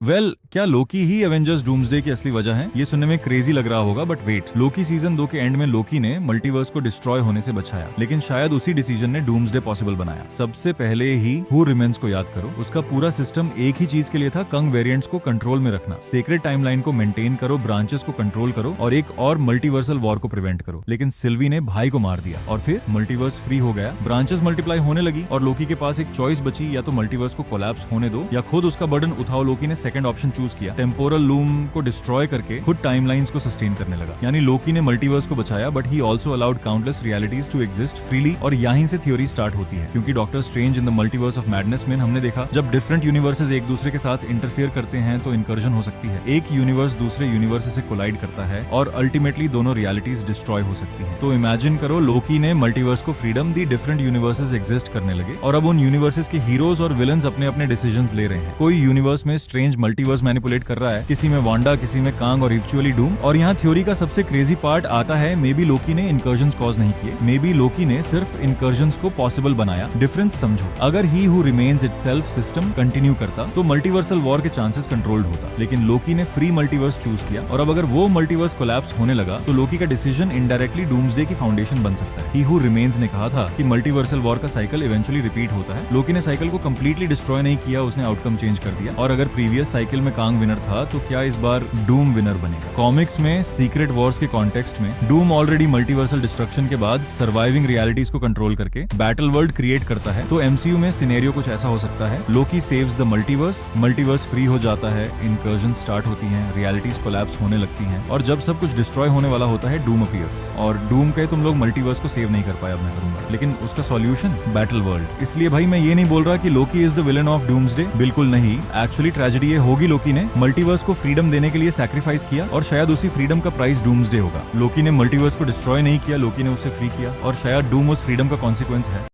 क्या लोकी ही Avengers doomsday की असली वजह है? ये सुनने में क्रेजी लग रहा होगा, बट वेट, लोकी सीजन 2 के एंड में लोकी ने मल्टीवर्स को डिस्ट्रॉय होने से बचाया, लेकिन शायद उसी डिसीजन ने डूम्सडे पॉसिबल बनाया। सबसे पहले ही हु रिमेन्स को याद करो। उसका पूरा सिस्टम एक ही चीज के लिए था, कंग वेरिएंट्स को कंट्रोल में रखना, सेक्रेट टाइमलाइन को मेंटेन करो, ब्रांचेस को कंट्रोल करो और एक और मल्टीवर्सल वॉर को प्रिवेंट करो। लेकिन सिल्वी ने भाई को मार दिया और फिर मल्टीवर्स फ्री हो गया, ब्रांचेस मल्टीप्लाई होने लगी और लोकी के पास एक चॉइस बची, या तो मल्टीवर्स को कोलैप्स होने दो या खुद उसका बर्डन उठाओ। लोकी ने सेकंड ऑप्शन चूज किया, टेम्पोरल लूम को डिस्ट्रॉय करके खुद टाइमलाइंस को सस्टेन करने लगा। यानी लोकी ने मल्टीवर्स को बचाया, but he also allowed countless realities to exist freely. और यहीं से थ्योरी स्टार्ट होती है, क्योंकि doctor Strange in the Multiverse of Madness में हमने देखा जब डिफरेंट यूनिवर्सेस एक दूसरे के साथ इंटरफेयर करते हैं तो इंकर्जन हो सकती है। एक यूनिवर्स दूसरे यूनिवर्स से कोलाइड करता है और अल्टीमेटली दोनों रियलिटीज डिस्ट्रॉय हो सकती है। तो इमेजिन करो, लोकी ने मल्टीवर्स को फ्रीडम दी, डिफरेंट यूनिवर्सेस एग्जिस्ट करने लगे और अब उन यूनिवर्सेस के हीरोज और विलन्स अपने अपने डिसीजंस ले रहे हैं। कोई यूनिवर्स में स्ट्रेंज मल्टीवर्स मैनिपुलेट कर रहा है, किसी में वांडा, किसी में कांग और इवेंचुअली डूम। और यहाँ थ्योरी का सबसे क्रेजी पार्ट आता है, मे बी लोकी ने इंकर्जन्स कॉज नहीं किए, मे बी लोकी ने सिर्फ इंकर्जन्स को पॉसिबल बनाया। डिफरेंस समझो, अगर he who remains itself system continue करता तो मल्टीवर्सल वॉर के चांसेस कंट्रोल्ड होता, लेकिन लोकी ने फ्री मल्टीवर्स चूज किया और अब अगर वो मल्टीवर्स कोलैप्स होने लगा तो लोकी का डिसीजन इनडायरेक्टली डूम्सडे की फाउंडेशन बन सकता है। ही हु रिमेन्स ने कहा था कि मल्टीवर्सल वॉर का साइकिल इवेंचुअली रिपीट होता है। लोकी ने साइकिल को कंप्लीटली डिस्ट्रॉय नहीं किया, उसने आउटकम चेंज कर दिया। और अगर प्रीवियस साइकिल में कांग विनर था तो क्या इस बार डूम विनर बनेगा? कॉमिक्स में सीक्रेट वॉर्स के कॉन्टेक्स्ट में डूम ऑलरेडी मल्टीवर्सल डिस्ट्रक्शन के बाद सर्वाइविंग रियलिटीज को कंट्रोल करके बैटल वर्ल्ड क्रिएट करता है। तो एमसीयू में सिनेरियो कुछ ऐसा हो सकता है, Loki saves the multiverse, multiverse free हो जाता है, इनकर्जन स्टार्ट होती हैं, रियलिटीज कोलैप्स होने लगती हैं और जब सब कुछ डिस्ट्रॉय होने वाला होता है डूम अपीयर्स और डूम कहे तुम लोग मल्टीवर्स को सेव नहीं कर पाए, अब मैं करूंगा, लेकिन उसका सॉल्यूशन बैटल वर्ल्ड। इसलिए भाई मैं ये नहीं बोल रहा कि Loki is the villain of doomsday, बिल्कुल नहीं। एक्चुअली ट्रेजेडी ये होगी, लोकी ने मल्टीवर्स को फ्रीडम देने के लिए सैक्रिफाइस किया और शायद उसी फ्रीडम का प्राइस डूम्सडे होगा। लोकी ने मल्टीवर्स को डिस्ट्रॉय नहीं किया, लोकी ने उसे फ्री किया और शायद डूम उस फ्रीडम का कॉन्सिक्वेंस है।